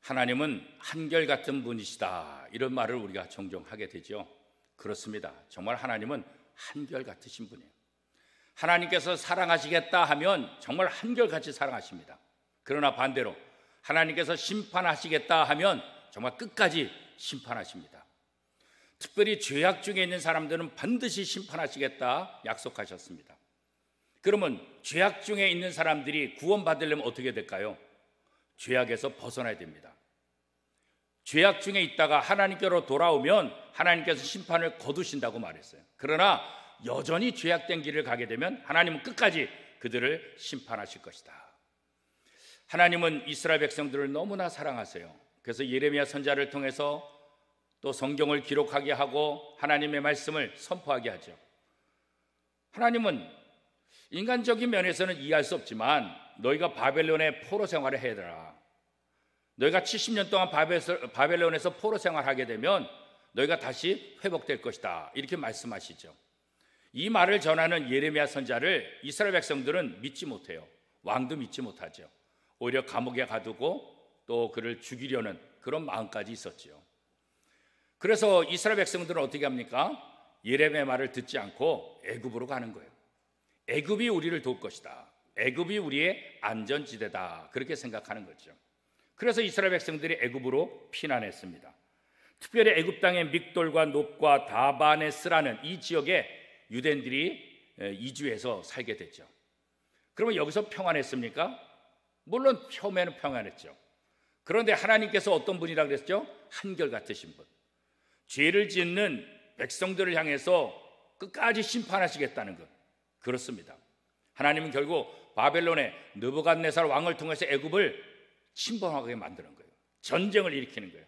하나님은 한결같은 분이시다, 이런 말을 우리가 종종 하게 되죠. 그렇습니다. 정말 하나님은 한결같으신 분이에요. 하나님께서 사랑하시겠다 하면 정말 한결같이 사랑하십니다. 그러나 반대로 하나님께서 심판하시겠다 하면 정말 끝까지 심판하십니다. 특별히 죄악 중에 있는 사람들은 반드시 심판하시겠다 약속하셨습니다. 그러면 죄악 중에 있는 사람들이 구원받으려면 어떻게 될까요? 죄악에서 벗어나야 됩니다. 죄악 중에 있다가 하나님께로 돌아오면 하나님께서 심판을 거두신다고 말했어요. 그러나 여전히 죄악된 길을 가게 되면 하나님은 끝까지 그들을 심판하실 것이다. 하나님은 이스라엘 백성들을 너무나 사랑하세요. 그래서 예레미야 선지자를 통해서 또 성경을 기록하게 하고 하나님의 말씀을 선포하게 하죠. 하나님은 인간적인 면에서는 이해할 수 없지만 너희가 바벨론의 포로 생활을 해야 되라. 너희가 70년 동안 바벨론에서 포로 생활하게 되면 너희가 다시 회복될 것이다, 이렇게 말씀하시죠. 이 말을 전하는 예레미야 선지자를 이스라엘 백성들은 믿지 못해요. 왕도 믿지 못하죠. 오히려 감옥에 가두고 또 그를 죽이려는 그런 마음까지 있었죠. 그래서 이스라엘 백성들은 어떻게 합니까? 예레미야 말을 듣지 않고 애굽으로 가는 거예요. 애굽이 우리를 도울 것이다, 애굽이 우리의 안전지대다, 그렇게 생각하는 거죠. 그래서 이스라엘 백성들이 애굽으로 피난했습니다. 특별히 애굽 땅의 믹돌과 놉과 다바네스라는 이 지역에 유대인들이 이주해서 살게 됐죠. 그러면 여기서 평안했습니까? 물론 처음에는 평안했죠. 그런데 하나님께서 어떤 분이라고 그랬죠? 한결같으신 분. 죄를 짓는 백성들을 향해서 끝까지 심판하시겠다는 것, 그렇습니다. 하나님은 결국 바벨론의 느부갓네살 왕을 통해서 애굽을 침범하게 만드는 거예요. 전쟁을 일으키는 거예요.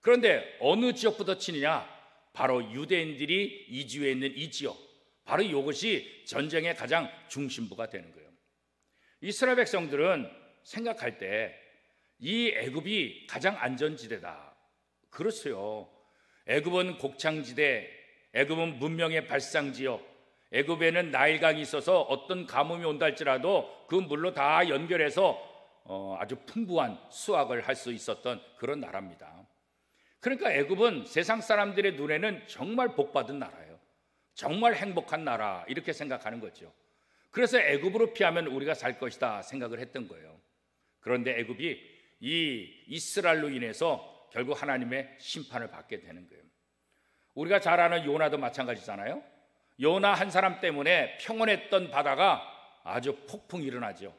그런데 어느 지역부터 치느냐? 바로 유대인들이 이주해 있는 이 지역, 바로 이것이 전쟁의 가장 중심부가 되는 거예요. 이스라엘 백성들은 생각할 때 이 애굽이 가장 안전지대다. 그렇어요. 애굽은 곡창지대, 애굽은 문명의 발상지역, 애굽에는 나일강이 있어서 어떤 가뭄이 온다 할지라도 그 물로 다 연결해서 아주 풍부한 수확을 할 수 있었던 그런 나라입니다. 그러니까 애굽은 세상 사람들의 눈에는 정말 복받은 나라예요. 정말 행복한 나라, 이렇게 생각하는 거죠. 그래서 애굽으로 피하면 우리가 살 것이다 생각을 했던 거예요. 그런데 애굽이 이 이스라엘로 인해서 결국 하나님의 심판을 받게 되는 거예요. 우리가 잘 아는 요나도 마찬가지잖아요. 요나 한 사람 때문에 평온했던 바다가 아주 폭풍이 일어나죠.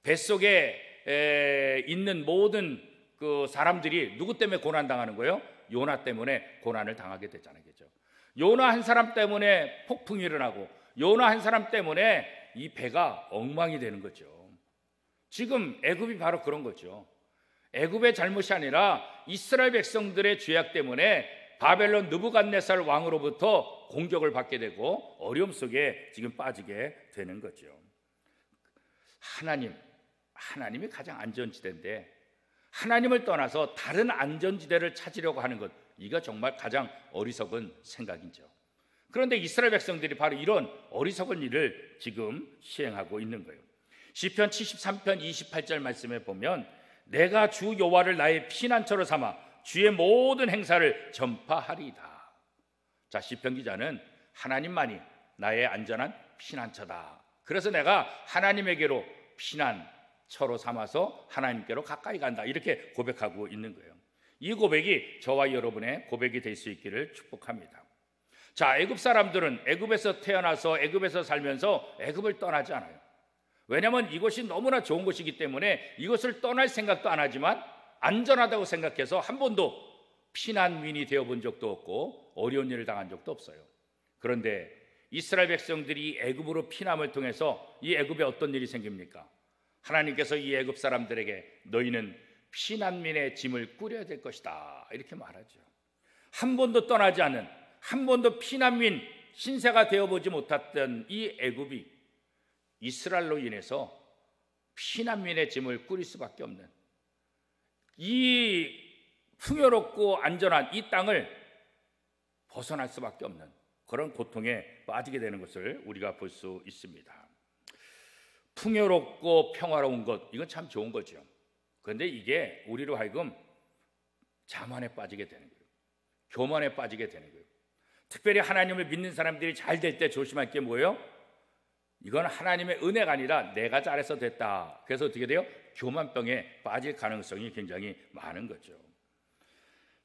뱃속에 있는 모든 그 사람들이 누구 때문에 고난당하는 거예요? 요나 때문에 고난을 당하게 되잖아요. 그죠? 요나 한 사람 때문에 폭풍이 일어나고 요나 한 사람 때문에 이 배가 엉망이 되는 거죠. 지금 애굽이 바로 그런 거죠. 애굽의 잘못이 아니라 이스라엘 백성들의 죄악 때문에 바벨론 느부갓네살 왕으로부터 공격을 받게 되고 어려움 속에 지금 빠지게 되는 거죠. 하나님이 가장 안전지대인데 하나님을 떠나서 다른 안전지대를 찾으려고 하는 것, 이거 정말 가장 어리석은 생각이죠. 그런데 이스라엘 백성들이 바로 이런 어리석은 일을 지금 시행하고 있는 거예요. 시편 73편 28절 말씀에 보면 내가 주 여호와를 나의 피난처로 삼아 주의 모든 행사를 전파하리이다. 자, 시편 기자는 하나님만이 나의 안전한 피난처다. 그래서 내가 하나님에게로 피난처로 삼아서 하나님께로 가까이 간다, 이렇게 고백하고 있는 거예요. 이 고백이 저와 여러분의 고백이 될 수 있기를 축복합니다. 자, 애굽 사람들은 애굽에서 태어나서 애굽에서 살면서 애굽을 떠나지 않아요. 왜냐하면 이것이 너무나 좋은 곳이기 때문에 이것을 떠날 생각도 안 하지만 안전하다고 생각해서 한 번도 피난민이 되어본 적도 없고 어려운 일을 당한 적도 없어요. 그런데 이스라엘 백성들이 애굽으로 피남을 통해서 이 애굽에 어떤 일이 생깁니까? 하나님께서 이 애굽 사람들에게 너희는 피난민의 짐을 꾸려야 될 것이다, 이렇게 말하죠. 한 번도 떠나지 않은, 한 번도 피난민 신세가 되어보지 못했던 이 애굽이 이스라엘로 인해서 피난민의 짐을 꾸릴 수밖에 없는, 이 풍요롭고 안전한 이 땅을 벗어날 수밖에 없는 그런 고통에 빠지게 되는 것을 우리가 볼 수 있습니다. 풍요롭고 평화로운 것, 이건 참 좋은 거죠. 그런데 이게 우리로 하여금 자만에 빠지게 되는 거예요. 교만에 빠지게 되는 거예요. 특별히 하나님을 믿는 사람들이 잘 될 때 조심할 게 뭐예요? 이건 하나님의 은혜가 아니라 내가 잘해서 됐다. 그래서 어떻게 돼요? 교만병에 빠질 가능성이 굉장히 많은 거죠.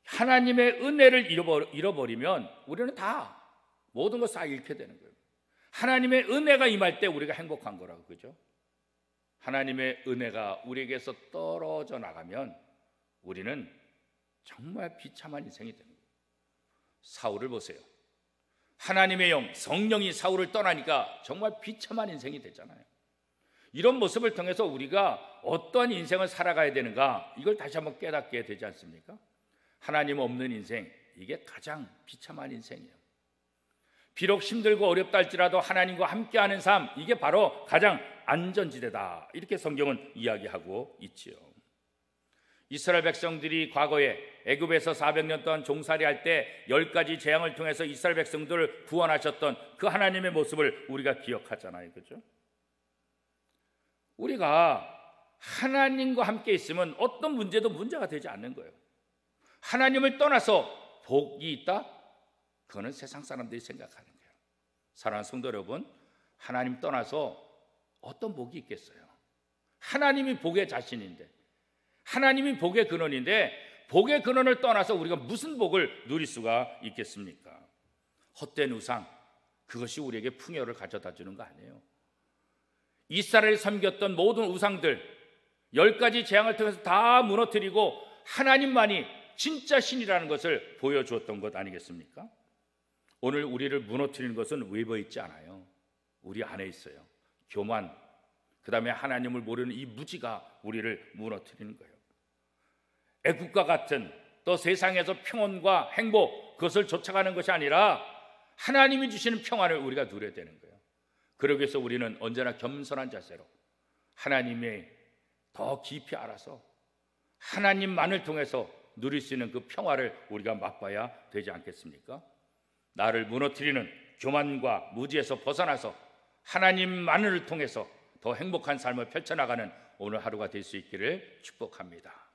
하나님의 은혜를 잃어버리면 우리는 다 모든 것 다 잃게 되는 거예요. 하나님의 은혜가 임할 때 우리가 행복한 거라고, 그죠? 하나님의 은혜가 우리에게서 떨어져 나가면 우리는 정말 비참한 인생이 되는 거예요. 사울을 보세요. 하나님의 영, 성령이 사울을 떠나니까 정말 비참한 인생이 됐잖아요. 이런 모습을 통해서 우리가 어떤 인생을 살아가야 되는가, 이걸 다시 한번 깨닫게 되지 않습니까? 하나님 없는 인생, 이게 가장 비참한 인생이에요. 비록 힘들고 어렵다 할지라도 하나님과 함께하는 삶, 이게 바로 가장 안전지대다, 이렇게 성경은 이야기하고 있지요. 이스라엘 백성들이 과거에 애굽에서 400년 동안 종살이할 때 10가지 재앙을 통해서 이스라엘 백성들을 구원하셨던 그 하나님의 모습을 우리가 기억하잖아요, 그렇죠? 우리가 하나님과 함께 있으면 어떤 문제도 문제가 되지 않는 거예요. 하나님을 떠나서 복이 있다? 그거는 세상 사람들이 생각하는 거예요. 사랑하는 성도 여러분, 하나님 떠나서 어떤 복이 있겠어요? 하나님이 복의 자신인데, 하나님이 복의 근원인데, 복의 근원을 떠나서 우리가 무슨 복을 누릴 수가 있겠습니까? 헛된 우상, 그것이 우리에게 풍요를 가져다 주는 거 아니에요. 이스라엘을 섬겼던 모든 우상들 10가지 재앙을 통해서 다 무너뜨리고 하나님만이 진짜 신이라는 것을 보여주었던 것 아니겠습니까? 오늘 우리를 무너뜨리는 것은 외부에 있지 않아요. 우리 안에 있어요. 교만, 그 다음에 하나님을 모르는 이 무지가 우리를 무너뜨리는 거예요. 애국과 같은 또 세상에서 평온과 행복, 그것을 쫓아가는 것이 아니라 하나님이 주시는 평안을 우리가 누려야 되는 거예요. 그러기 위해서 우리는 언제나 겸손한 자세로 하나님의 더 깊이 알아서 하나님만을 통해서 누릴 수 있는 그 평화를 우리가 맛봐야 되지 않겠습니까? 나를 무너뜨리는 교만과 무지에서 벗어나서 하나님만을 통해서 더 행복한 삶을 펼쳐나가는 오늘 하루가 될 수 있기를 축복합니다.